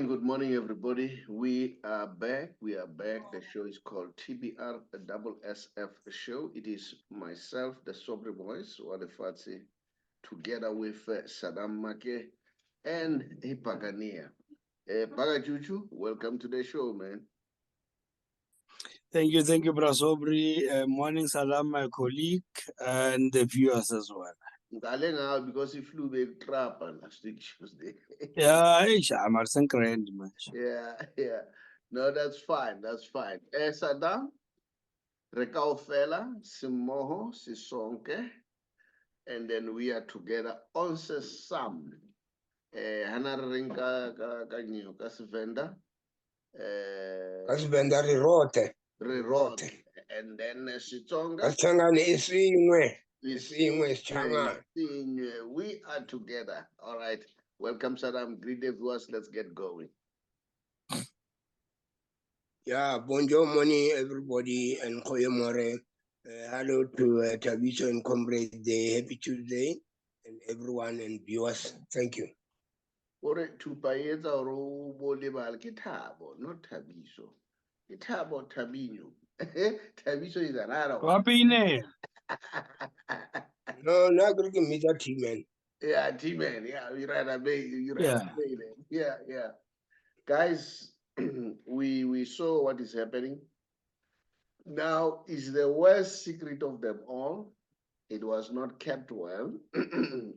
good morning, everybody. We are back. We are back. The show is called TBR SSF Show. It is myself, the Sobre Voice, Walefatsi, together with Saddam Maake and Hipagania. Pagachuchu, welcome to the show, man. Thank you, Brasobri. Morning salam, my colleague, and the viewers as well. Because he flew the trap on last week Tuesday. Yeah, I'm a grand match. Yeah. No, that's fine. That's fine. Saddam, Rekaofela, Simoho, Sisonke, and then we are together on Sesam. Hana rinka ka nyo ka Sivenda. Kasivenda rirote. Rirote. And then Sitonga. Kasangani isinywe. We are together. All right. Welcome, Saddam. Greet the viewers. Let's get going. Yeah, bonjour morning everybody and koyemore. Hello to Taviso and Comrade Day. Happy Tuesday and everyone and viewers. Thank you. Ore tupaetsa ro bo lebal ke Thabo, not Tabiso. Ke Thabo Tabinyo. Tabiso is another one. No, not going to meet that team, man. Yeah, T-Man. Yeah, you rather be Yeah. Guys, we saw what is happening. Now is the worst secret of them all. It was not kept well.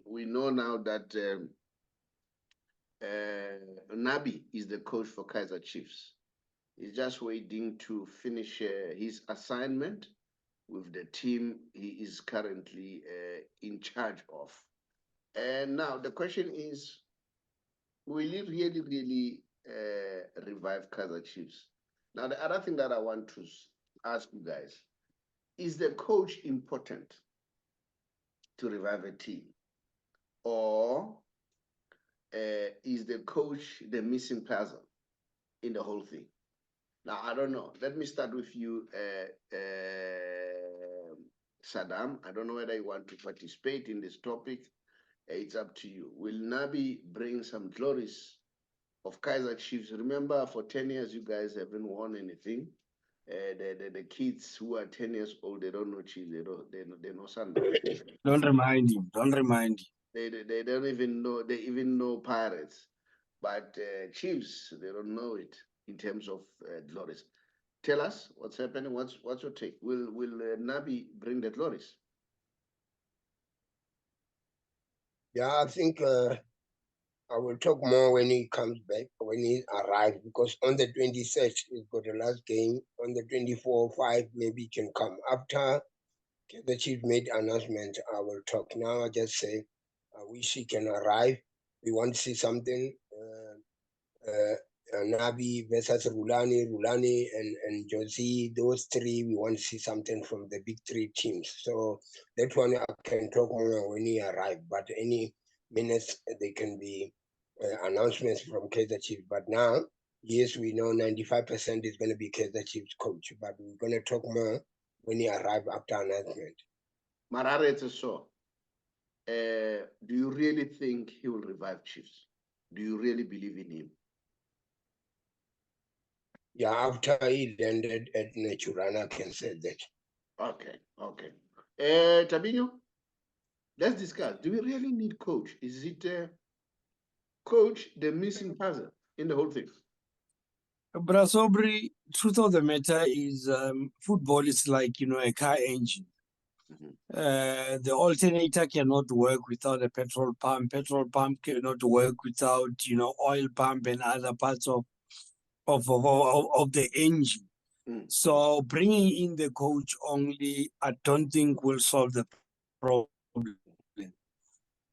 We know now that Nabi is the coach for Kaizer Chiefs. He's just waiting to finish his assignment with the team he is currently in charge of. And now the question is, will he really revive Kaizer Chiefs? Now, the other thing that I want to ask you guys, is the coach important to revive a team? Or is the coach the missing puzzle in the whole thing? Now, I don't know. Let me start with you, Saddam. I don't know whether you want to participate in this topic. It's up to you. Will Nabi bring some glories of Kaizer Chiefs? Remember, for 10 years, you guys haven't won anything. The kids who are 10 years old, they don't know Chiefs. They know Sunday. Don't remind him. They don't even know. They even know Pirates, but Chiefs, they don't know it in terms of glories. Tell us what's happening. What's your take? Will Nabi bring the glories? Yeah, I think I will talk more when he comes back, when he arrives, because on the 26th, he's got the last game. On the 24th, 5, maybe he can come. After the chief made announcement, I will talk. Now I just say, I wish he can arrive. We want to see something. Nabi versus Rulani and Josie, those three, we want to see something from the big three teams. So that one I can talk more when he arrives. But any minutes, they can be announcements from Kaizer Chiefs. But now, yes, we know 95% is going to be Kaizer Chiefs coach. But we're going to talk more when he arrives after announcement. Marare, it's so. Do you really think he will revive Chiefs? Do you really believe in him? Yeah, after he landed at Naturana, I can say that. Okay. Tabinho, let's discuss. Do we really need coach? Is it coach the missing puzzle in the whole thing? Brasobri, truth of the matter is football is like, a car engine. The alternator cannot work without a petrol pump. Petrol pump cannot work without, oil pump and other parts of the engine. So bringing in the coach only, I don't think will solve the problem.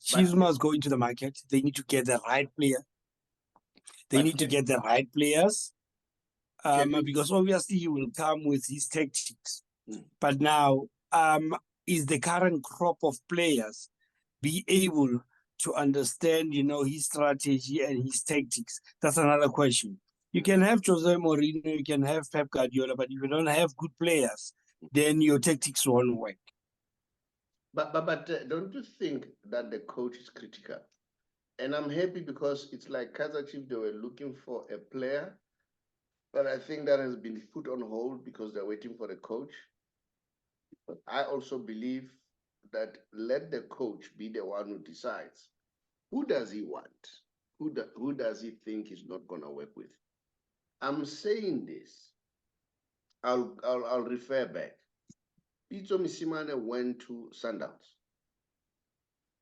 Chiefs must go into the market. They need to get the right player. Players. Because obviously he will come with his tactics. But now, is the current crop of players be able to understand, his strategy and his tactics? That's another question. You can have Jose Mourinho, you can have Pep Guardiola, but if you don't have good players, then your tactics won't work. But don't you think that the coach is critical? And I'm happy because it's like Kaizer Chiefs, they were looking for a player, but I think that has been put on hold because they're waiting for the coach. But I also believe that let the coach be the one who decides. Who does he want? Who does he think he's not going to work with? I'm saying this. I'll refer back. Pitso Mosimane went to Sundowns.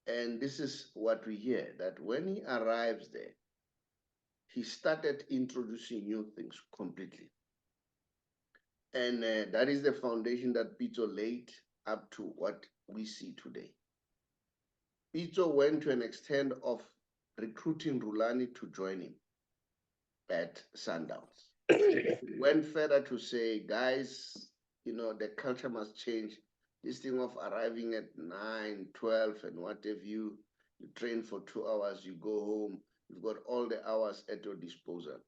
And this is what we hear, that when he arrives there, he started introducing new things completely. And that is the foundation that Pitso laid up to what we see today. Pitso went to an extent of recruiting Rulani to join him at Sundowns. Went further to say, guys, the culture must change. This thing of arriving at 9, 12, and what have you train for 2 hours, you go home, you've got all the hours at your disposal.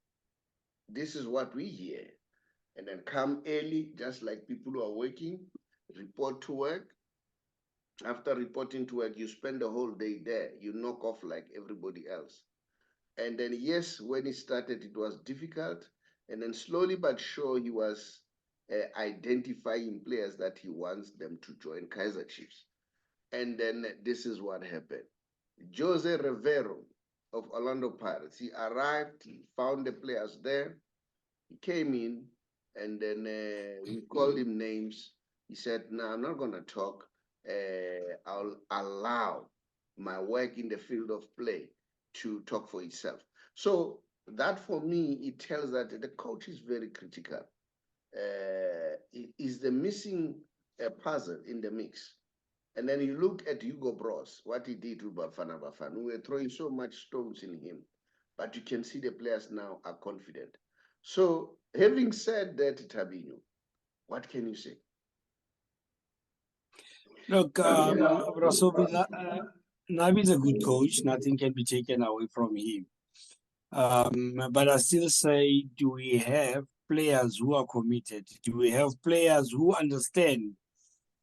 This is what we hear. And then come early, just like people who are working, report to work. After reporting to work, you spend the whole day there. You knock off like everybody else. And then, yes, when he started, it was difficult. And then slowly but sure, he was identifying players that he wants them to join Kaizer Chiefs. And then this is what happened. Jose Rivero of Orlando Pirates, he arrived, he found the players there. He came in, and then we called him names. He said, no, I'm not going to talk. I'll allow my work in the field of play to talk for itself. So that for me, it tells that the coach is very critical. Is the missing puzzle in the mix. And then you look at Hugo Bros, what he did to Bafana Bafana. We were throwing so much stones in him, but you can see the players now are confident. So having said that, Tabino, what can you say? Look, Nabi is a good coach. Nothing can be taken away from him. But I still say, do we have players who are committed? Do we have players who understand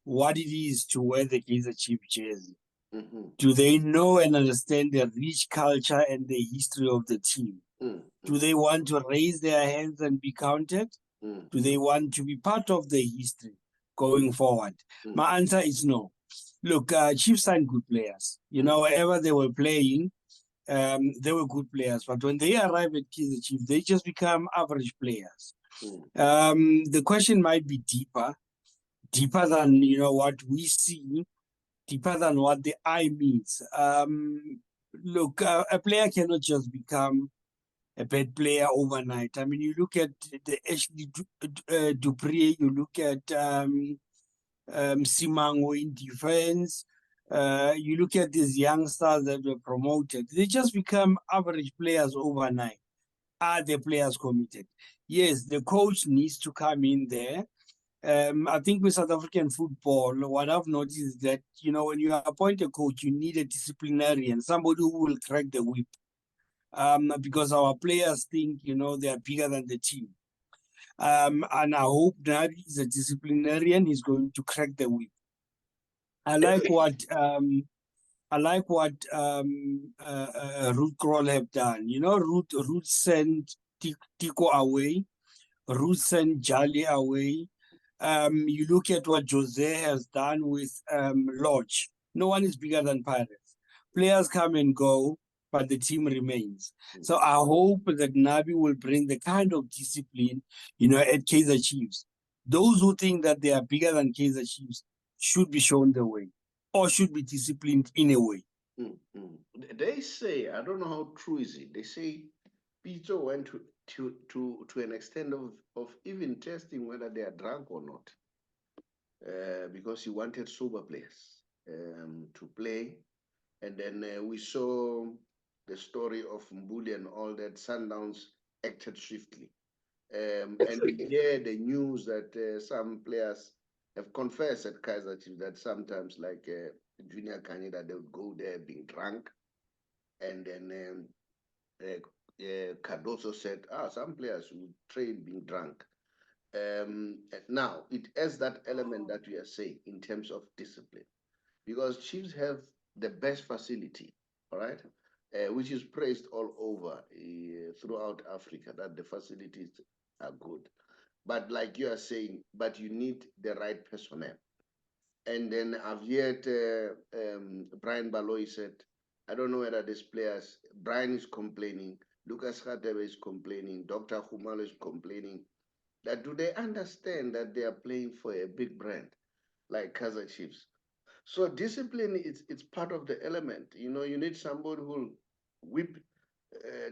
what it is to wear the Kaizer Chiefs jersey? Mm-hmm. Do they know and understand the rich culture and the history of the team? Mm-hmm. Do they want to raise their hands and be counted? Mm-hmm. Do they want to be part of the history going forward? Mm-hmm. My answer is no. Look, Chiefs signed good players. Wherever they were playing, they were good players. But when they arrive at Kaizer Chiefs, they just become average players. The question might be deeper than what we see, deeper than what the eye means. Look, a player cannot just become a bad player overnight. I mean, you look at the Ashley Dupree, you look at Simango in defense, you look at these youngsters that were promoted. They just become average players overnight. Are the players committed? Yes, the coach needs to come in there. I think with South African football, what I've noticed is that, when you appoint a coach, you need a disciplinarian, somebody who will crack the whip. Because our players think, they are bigger than the team. And I hope that he's a disciplinarian, he's going to crack the whip. I like what Ruth Kroll have done. Ruth sent Tico away. Ruth sent Jali away. You look at what Jose has done with Lodge. No one is bigger than Pirates. Players come and go, but the team remains. So I hope that Nabi will bring the kind of discipline, at Kaizer Chiefs. Those who think that they are bigger than Kaizer Chiefs should be shown the way, or should be disciplined in a way. They say, I don't know how true is it. They say Pitso went to an extent of even testing whether they are drunk or not, because he wanted sober players to play. And then we saw the story of Mbuli and all that. Sundowns acted swiftly. And we hear the news that some players have confessed at Kaizer Chiefs that sometimes, like Junior Kanye, they would go there being drunk. And then Cardoso said, some players would train being drunk. Now, it adds that element that we are saying in terms of discipline, because Chiefs have the best facility, all right? which is praised all over throughout Africa, that the facilities are good. But like you are saying, but you need the right personnel. And then I've heard Brian Baloyi said, I don't know whether these players, Brian is complaining, Lucas Radebe is complaining, Dr. Khumalo is complaining, that do they understand that they are playing for a big brand like Kaizer Chiefs? So discipline, it's part of the element. You know, you need somebody who will whip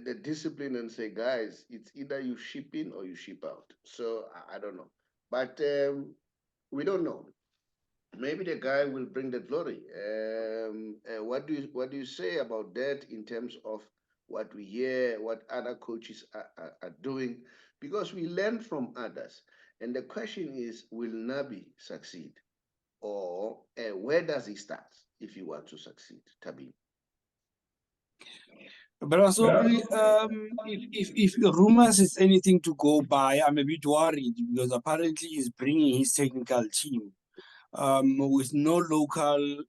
the discipline and say, guys, it's either you ship in or you ship out. So I don't know. But we don't know. Maybe the guy will bring the glory. What do you say about that in terms of what we hear, what other coaches are doing? Because we learn from others. And the question is, will Nabi succeed? Or where does he start if he wants to succeed, Tabi? But also, if rumors is anything to go by, I'm a bit worried because apparently he's bringing his technical team with no local,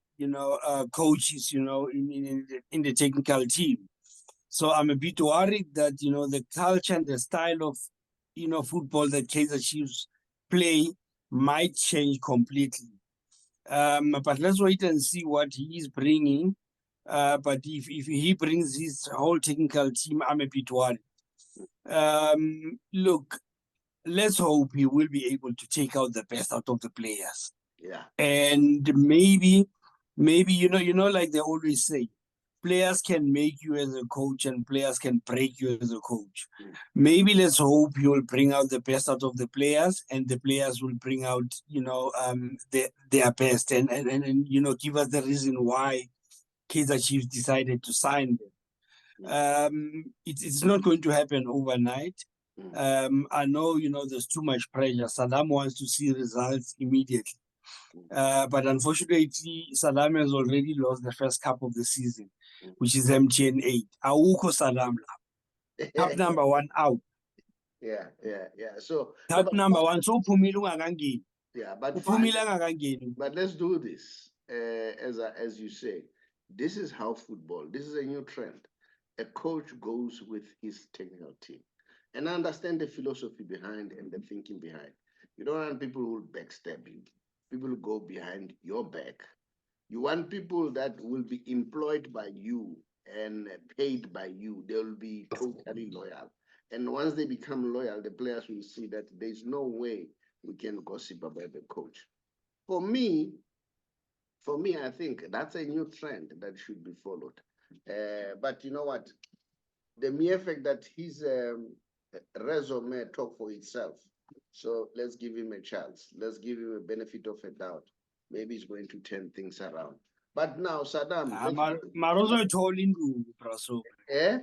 coaches, in the technical team. So I'm a bit worried that, the culture and the style of, football that Kaizer Chiefs play might change completely. But let's wait and see what he is bringing. But if he brings his whole technical team, I'm a bit worried. Look, let's hope he will be able to take out the best out of the players. Yeah. And maybe, like they always say, players can make you as a coach and players can break you as a coach. Maybe let's hope he will bring out the best out of the players and the players will bring out, their best and give us the reason why Kaizer Chiefs decided to sign them. It's not going to happen overnight. I know, there's too much pressure. Saddam wants to see results immediately. But unfortunately, Saddam has already lost the first cup of the season, which is MTN 8. Awukho Saddam. Cup number 1 out. Yeah. So cup number 1. So yeah, but let's do this. As you say, this is how football. This is a new trend. A coach goes with his technical team, and I understand the philosophy behind and the thinking behind. You don't want people who will backstab you. People who go behind your back. You want people that will be employed by you and paid by you. They will be totally loyal. And once they become loyal, the players will see that there's no way we can gossip about the coach. For me, I think that's a new trend that should be followed. But you know what? The mere fact that his resume talk for itself. So let's give him a chance. Let's give him a benefit of a doubt. Maybe he's going to turn things around. But now, Saddam. Marozo told Indu, Braso. Eh?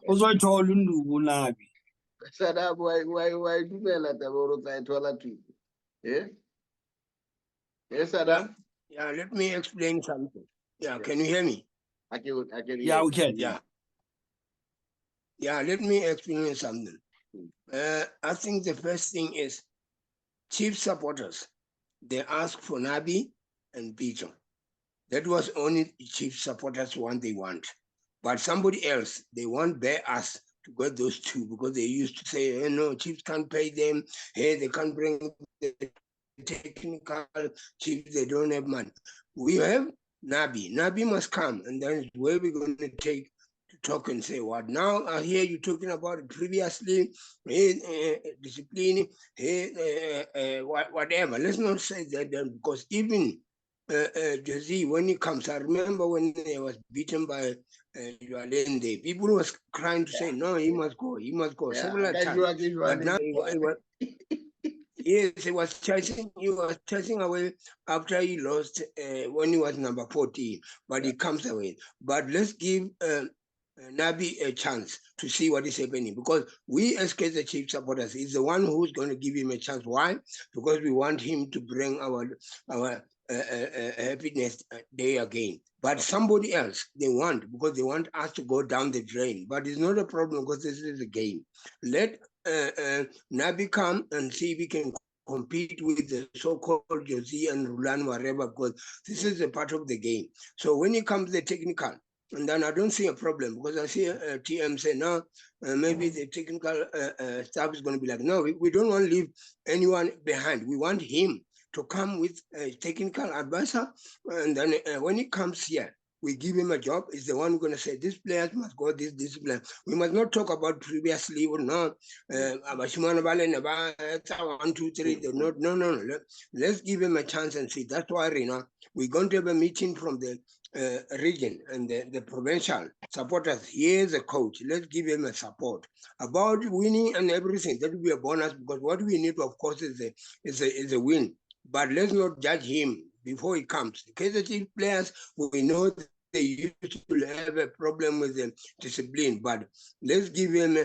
Nabi. Saddam, why do you let the world I told you? Eh? Yes, Saddam? Yeah, let me explain something. Yeah, can you hear me? I can hear Yeah, we can. Yeah, let me explain something. I think the first thing is Chief supporters, they ask for Nabi and Pitso. That was only Chief supporters one they want. But somebody else, they want bear us to get those two because they used to say, hey, no, Chiefs can't pay them. Hey, they can't bring the technical Chiefs, they don't have money. We have Nabi. Nabi must come, and then where we're going to take to talk and say what. Now I hear you talking about it previously, discipline, whatever. Let's not say that then, because even Josie, when he comes, I remember when he was beaten by Yualende, people was crying to say, no, he must go, several times. But now yes, he was chasing away after he lost when he was number 14, but he comes away. But let's give Nabi a chance to see what is happening, because we as Kaizer Chiefs supporters is the one who's going to give him a chance. Why? Because we want him to bring our happiness day again. But somebody else they want, because they want us to go down the drain. But it's not a problem because this is a game. Let Nabi come and see if we can compete with the so-called Josie and Rulan, whatever, because this is a part of the game. So when it comes to the technical, And then I don't see a problem, because I see TM say, no, maybe the technical staff is going to be like, no, we don't want to leave anyone behind. We want him to come with a technical advisor. And then when he comes here, we give him a job. Is the one who's going to say, these players must go this discipline. We must not talk about previously or no. 1, 2, 3. No. Let's give him a chance and see. That's why, we're going to have a meeting from the region and the provincial supporters. Here's a coach. Let's give him a support. About winning and everything, that will be a bonus, because what we need, of course, is a win. But let's not judge him before he comes. The Kaizer Chiefs players, we know they used to have a problem with the discipline, but let's give him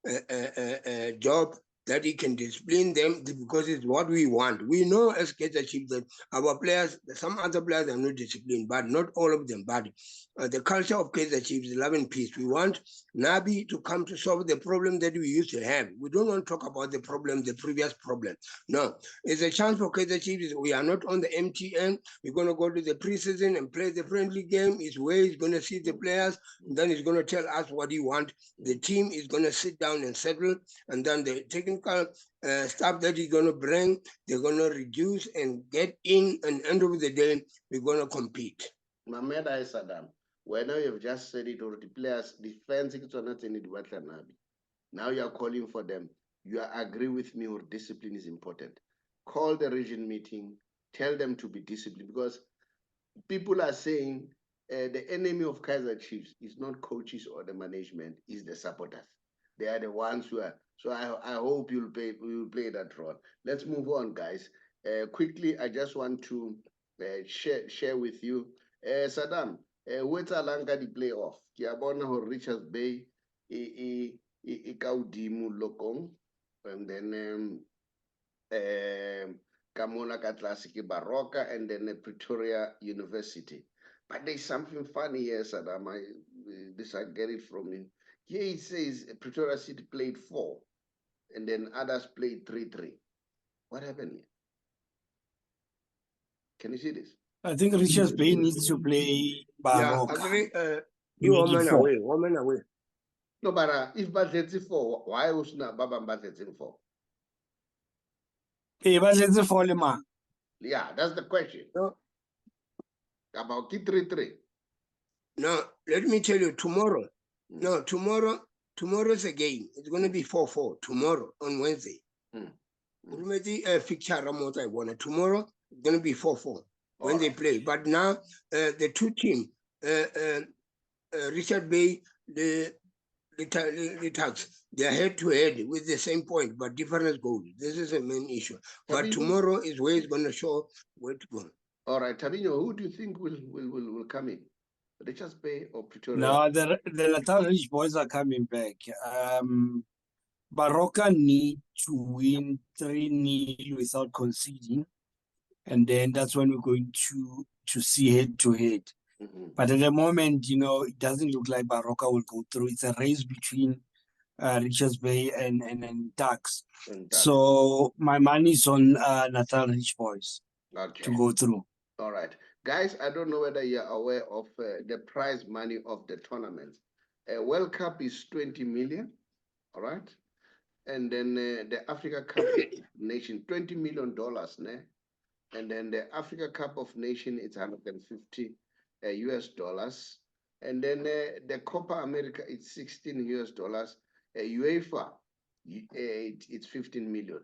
a job that he can discipline them, because it's what we want. We know as Kaizer Chiefs that our players, some other players are not disciplined, but not all of them. But the culture of Kaizer Chiefs is love and peace. We want Nabi to come to solve the problem that we used to have. We don't want to talk about the problem, the previous problem. No, it's a chance for Kaizer Chiefs. We are not on the MTN. We're going to go to the preseason and play the friendly game. It's where he's going to see the players. And then he's going to tell us what he wants. The team is going to sit down and settle. And then the technical stuff that he's going to bring, they're going to reduce and get in. And end of the day, we're going to compete. Mamed Saddam, when you have just said it already, players defense Nabi. Now you are calling for them. You agree with me, or discipline is important. Call the region meeting, tell them to be disciplined, because people are saying the enemy of Kaizer Chiefs is not coaches or the management, is the supporters. They are the ones who are. So I hope you'll play that role. Let's move on, guys. Quickly, I just want to share with you. Saddam, what's Alanga the playoff? Kiabona or Richards Bay, Ikaudimu Lokong, and then Kamona Katlasiki Baroka, and then Pretoria University. But there's something funny here, Saddam. I get it from him. Here it says Pretoria City played 4, and then others played 3-3. What happened here? Can you see this? I think Richards Bay needs to play Baroka. Yeah, agree. Woman away. No, but if Badletsi 4, why was not Baba Badletsi 4? Yeah, that's the question. No. About 3-3. No, let me tell you, tomorrow. No, tomorrow's a game. It's going to be 4-4 tomorrow on Wednesday. Tomorrow it's going to be 4-4 when they play. But now the two teams, Richard Bay, the Tugs, they are head-to-head with the same point, but different goals. This is the main issue. But tomorrow is where it's going to show where to go. All right, Tabino, who do you think will come in? Richards Bay or Pretoria? No, the Natal Rich boys are coming back. Baroka need to win 3-0 without conceding, and then that's when we're going to see head-to-head. But at the moment, it doesn't look like Baroka will go through. It's a race between Richards Bay and Tugs. So my money is on Natal Rich boys to go through. All right. Guys, I don't know whether you're aware of the prize money of the tournament. World Cup is 20 million, all right? And then the Africa Cup Nation, $20 million, né? And then the Africa Cup of Nation, it's 150 US dollars. And then the Copa America, it's 16 US dollars. UEFA, it's 15 million.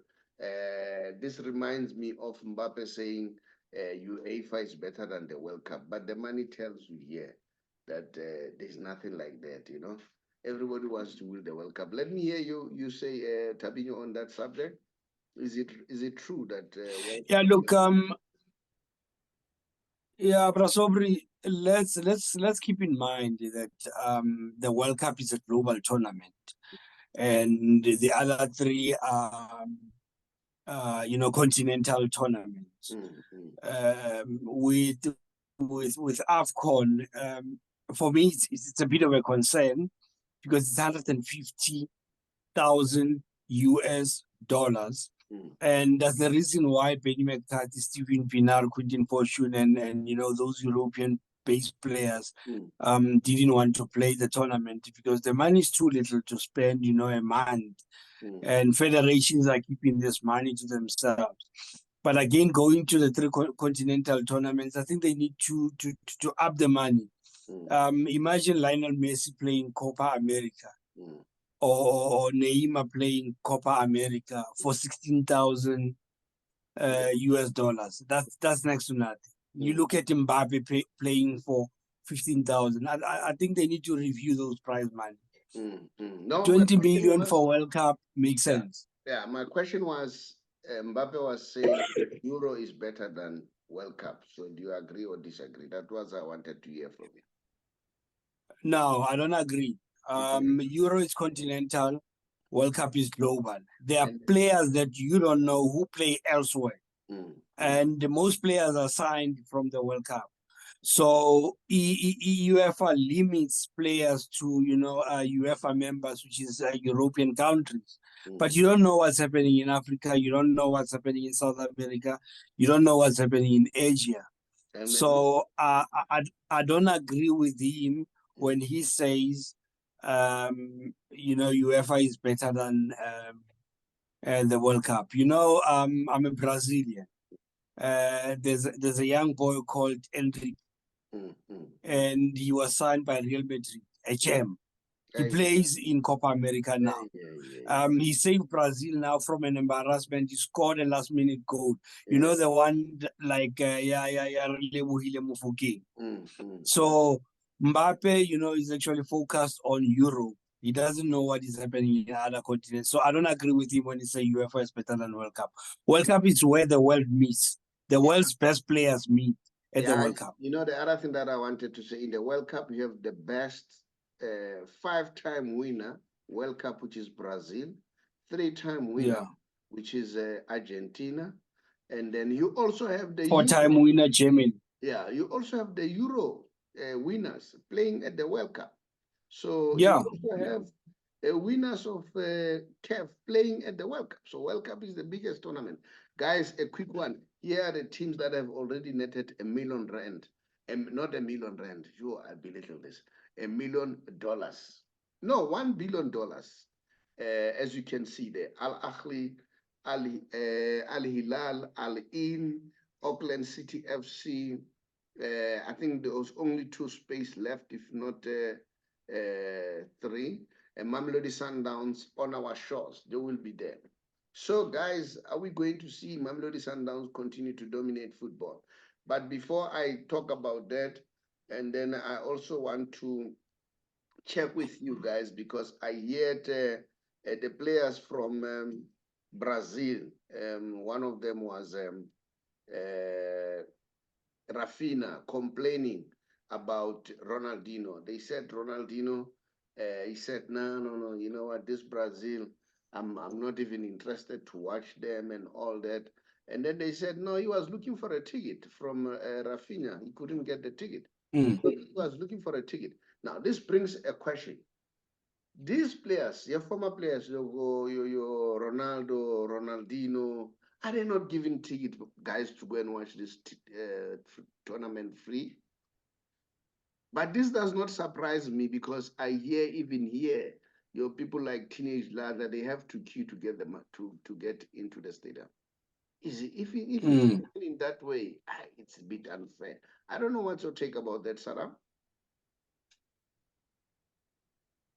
This reminds me of Mbappe saying, UEFA is better than the World Cup, but the money tells you here that there's nothing like that, Everybody wants to win the World Cup. Let me hear you say, Tabino, on that subject. Is it true that? Yeah, look, yeah, Brasobri, let's keep in mind that the World Cup is a global tournament, and the other 3 are continental tournaments. With AFCON, for me, it's a bit of a concern because it's 150,000 US dollars. And that's the reason why Benny McCarthy, Stephen Pienaar, Quentin Fortune, and those European based players didn't want to play the tournament because the money is too little to spend, a month. And federations are keeping this money to themselves. But again, going to the three continental tournaments, I think they need to up the money. Imagine Lionel Messi playing Copa America or Neymar playing Copa America for 16,000 US dollars. That's next to nothing. You look at Mbappe playing for 15,000. I think they need to review those prize money. No, 20 million for World Cup makes sense. Yeah, my question was, Mbappe was saying Euro is better than World Cup. So do you agree or disagree? That was I wanted to hear from you. No, I don't agree. Euro is continental, World Cup is global. There are players that you don't know who play elsewhere. And most players are signed from the World Cup. So UEFA limits players to, UEFA members, which is European countries. But you don't know what's happening in Africa. You don't know what's happening in South America. You don't know what's happening in Asia. So I don't agree with him when he says, UEFA is better than the World Cup. I'm a Brazilian. There's a young boy called Enrique, and he was signed by Real Madrid, HM. He plays in Copa America now. He saved Brazil now from an embarrassment. He scored a last-minute goal. The one like So Mbappe, is actually focused on Europe. He doesn't know what is happening in other continents. So I don't agree with him when he says UEFA is better than World Cup. World Cup is where the world meets. The world's best players meet at the World Cup. The other thing that I wanted to say, in the World Cup, you have the best 5-time winner, World Cup, which is Brazil, 3-time winner, which is Argentina, and then you also have the 4-time winner, Germany. Yeah, you also have the Euro winners playing at the World Cup. So you also have winners of CAF playing at the World Cup. So World Cup is the biggest tournament. Guys, a quick one. Here are the teams that have already netted R1 million. Not R1 million. Sure, I belittle this. $1 million. No, $1 billion. As you can see there, Al Ahly, Al Hilal, Al Ain, Auckland City FC. I think there was only 2 space left, if not 3. And Mamelodi Sundowns on our shores, they will be there. So, guys, are we going to see Mamelodi Sundowns continue to dominate football? But before I talk about that, and then I also want to check with you guys, because I heard the players from Brazil. One of them was Rafinha complaining about Ronaldinho. They said Ronaldinho, he said, no, you know what, this Brazil, I'm not even interested to watch them and all that. And then they said, no, he was looking for a ticket from Rafinha. He couldn't get the ticket. He was looking for a ticket. Now, this brings a question. These players, your former players, your Ronaldo, Ronaldinho, are they not giving ticket guys to go and watch this tournament free? But this does not surprise me, because I hear, even here, your people like teenage lads, that they have to queue to get them to get into the stadium. If it's in that way, it's a bit unfair. I don't know what's your take about that, Saddam.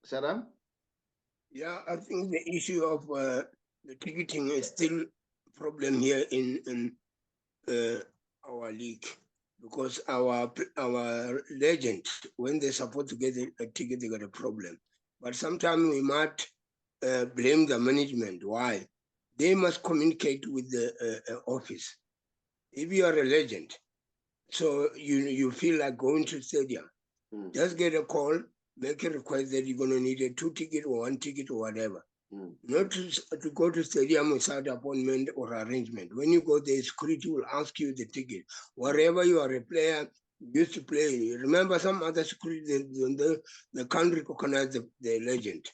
Saddam? Yeah, I think the issue of the ticketing is still a problem here in our league, because our legend, when they're supposed to get a ticket, they got a problem. But sometimes we might blame the management. Why? They must communicate with the office. If you are a legend, so you feel like going to stadium, just get a call, make a request that you're going to need a 2 ticket or 1 ticket or whatever. Not to go to stadium without appointment or arrangement. When you go there, security will ask you the ticket. Wherever you are a player, used to play. Remember, some other security, they can't recognize the legend.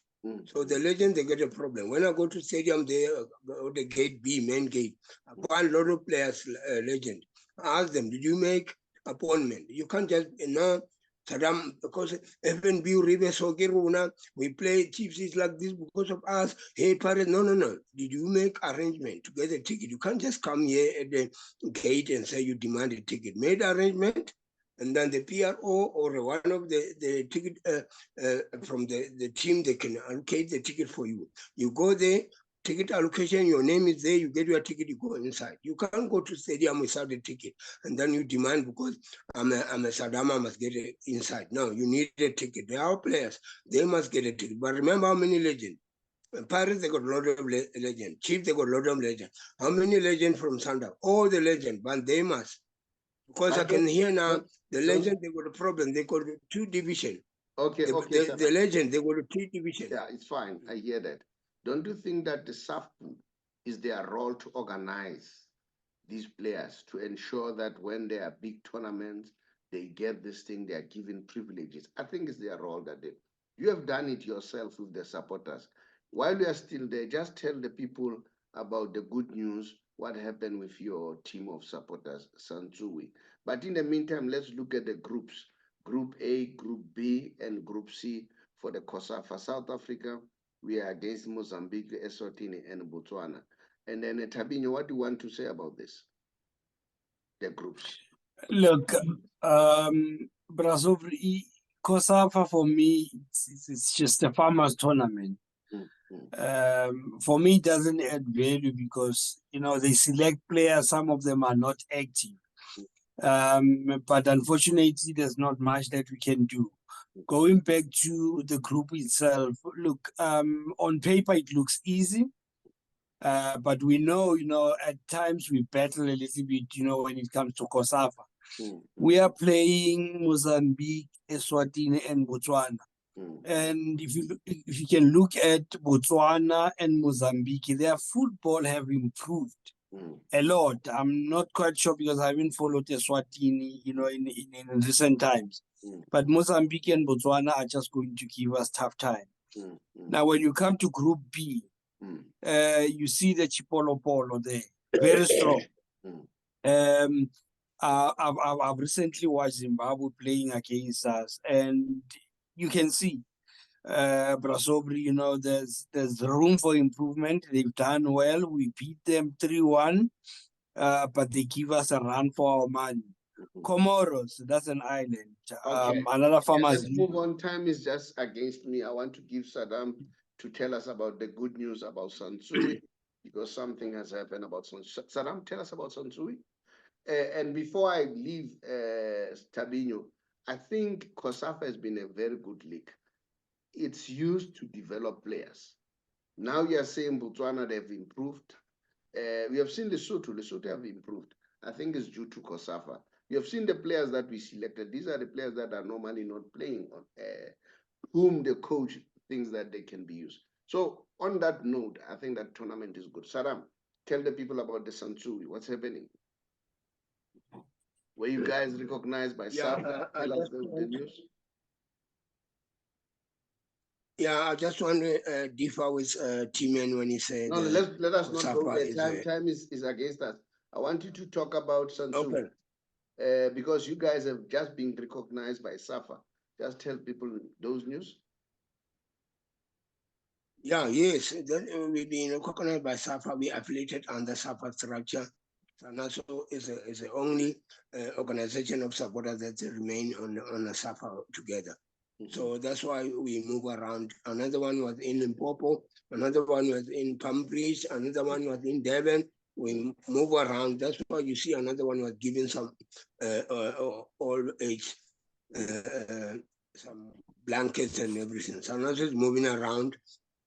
So the legend, they get a problem. When I go to stadium, they go the gate B, main gate. I find a lot of players, legend. I ask them, did you make appointment. You can't just, Saddam, because FNB River Sokiruna, we play Chiefs is like this because of us. Hey, parents, no. Did you make arrangement to get a ticket? You can't just come here at the gate and say you demand a ticket. Made arrangement, and then the PRO or one of the ticket from the team, they can allocate the ticket for you. You go there, ticket allocation, your name is there, you get your ticket, you go inside. You can't go to stadium without a ticket and then you demand because I'm a Saddam, I must get it inside. No, you need a ticket. They are players, they must get a ticket. But remember how many legends? Pirates, they got a lot of legends. Chiefs, they got a lot of legends. How many legends from Sunday? All the legends, but they must. Because I can hear now, the legend, they got a problem. They got 2 divisions. Okay, the legend, they got 3 divisions. Yeah, it's fine. I hear that. Don't you think that the SAFU is their role to organize these players to ensure that when there are big tournaments, they get this thing, they are given privileges? I think it's their role that you have done it yourself with the supporters. While you are still there, just tell the people about the good news, what happened with your team of supporters, Santsui. But in the meantime, let's look at the groups. Group A, Group B, and Group C for the COSAFA. South Africa, we are against Mozambique, Eswatini, and Botswana. And then Tabinho, what do you want to say about this? The groups. Look, COSAFA for me, it's just a farmers tournament. For me, it doesn't add value because, they select players, some of them are not active. But unfortunately, there's not much that we can do. Going back to the group itself, look, on paper, it looks easy. But we know, at times we battle a little bit, when it comes to COSAFA. We are playing Mozambique, Eswatini, and Botswana. And if you can look at Botswana and Mozambique, their football have improved a lot. I'm not quite sure because I haven't followed Eswatini, in recent times. But Mozambique and Botswana are just going to give us tough time. Now, when you come to Group B, you see the Chipolo Polo there, very strong. I've recently watched Zimbabwe playing against us, and you can see, Brasobri, there's room for improvement. They've done well. We beat them 3-1, but they give us a run for our money. Comoros, that's an island. Okay. Another farmers. Let's move on. Time is just against me. I want to give Saddam to tell us about the good news about Santsui because something has happened about Santsui. Saddam, tell us about Santsui. And before I leave Tabinho, I think COSAFA has been a very good league. It's used to develop players. Now you are saying Botswana, they've improved. We have seen Lesotho have improved. I think it's due to COSAFA. You have seen the players that we selected. These are the players that are normally not playing, on whom the coach thinks that they can be used. So on that note, I think that tournament is good. Saddam, tell the people about the Santsui. What's happening? Were you guys recognized by SAFA? Tell us the news. Yeah, I just want to differ with Timen when he said. No, let us not go there. Time is against us. I want you to talk about Santsui. Okay. Because you guys have just been recognized by SAFA. Just tell people those news. Yeah, yes. We've been recognized by SAFA. We affiliated under SAFA structure. SANASO is the only organization of supporters that remain on the SAFA together. So that's why we move around. Another one was in Limpopo, another one was in Palmbridge, another one was in Devon. We move around. That's why you see another one was given some all age, some blankets and everything. So now is moving around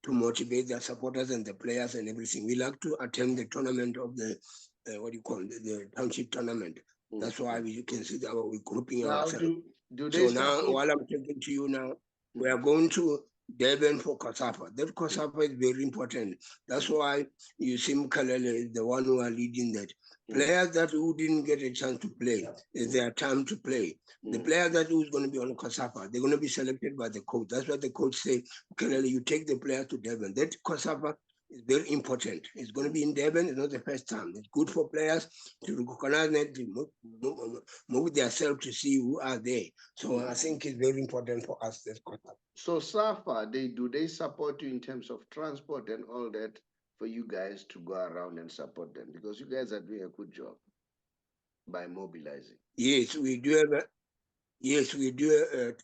to motivate the supporters and the players and everything. We like to attend the tournament of the the township tournament. That's why you can see that we're grouping ourselves. So now, while I'm talking to you now, we are going to Devon for COSAFA. That COSAFA is very important. That's why you see Mkalele is the one who are leading that. Players that who didn't get a chance to play, it's their time to play. The players that who's going to be on COSAFA, they're going to be selected by the coach. That's what the coach say. Mkalele, you take the player to Devon. That COSAFA is very important. It's going to be in Durban. It's not the first time. It's good for players to recognize that, to move themselves to see who are there. So I think it's very important for us. So SAFA, do they support you in terms of transport and all that for you guys to go around and support them? Because you guys are doing a good job by mobilizing. Yes, we do have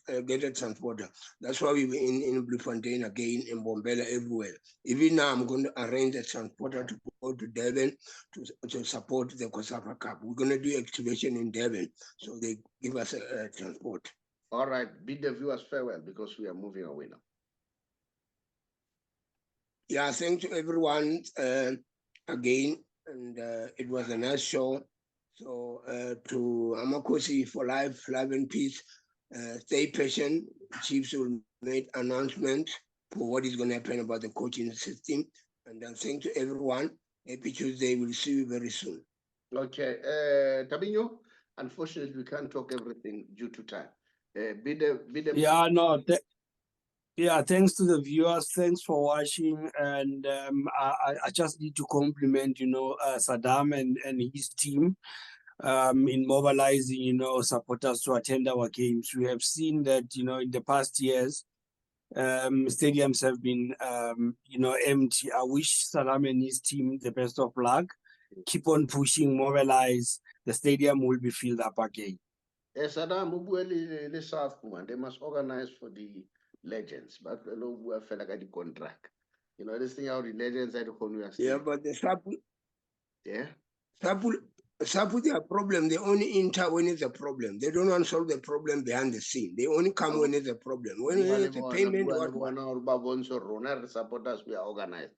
a get a transporter. That's why we were in Bloemfontein again, in Bombela, everywhere. Even now, I'm going to arrange a transporter to go to Durban to support the COSAFA Cup. We're going to do activation in Durban, so they give us a transport. All right, bid the viewers farewell because we are moving away now. Yeah, thanks to everyone again, and it was a nice show. So to Amakosi for life and peace, stay patient. Chiefs will make announcement for what is going to happen about the coaching system. And then thank to everyone. Happy Tuesday. We'll see you very soon. Okay. Tabinho, unfortunately, we can't talk everything due to time. Yeah, no. Yeah, thanks to the viewers. Thanks for watching. And I just need to compliment, Saddam and his team in mobilizing, supporters to attend our games. We have seen that, in the past years, stadiums have been, empty. I wish Saddam and his team the best of luck. Keep on pushing, mobilize. The stadium will be filled up again. Saddam, they must organize for the legends, but I feel like I did contract. This thing out the legends at the yeah, but the Sapu, yeah. Sapu, their problem, they only enter when it's a problem. They don't want to solve the problem behind the scene. They only come when it's a problem. When it's a payment, supporters, we are organized.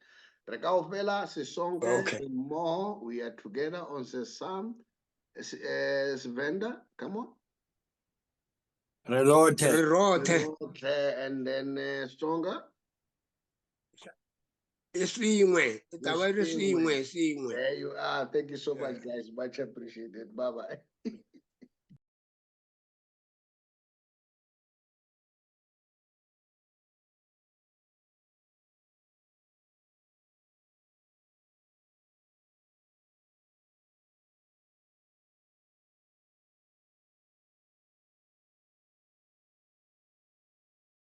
Okay. More, we are together on the Sam, vendor, come on. Relote. And then stronger. See you. There you are. Thank you so much, guys. Much appreciated. Bye-bye.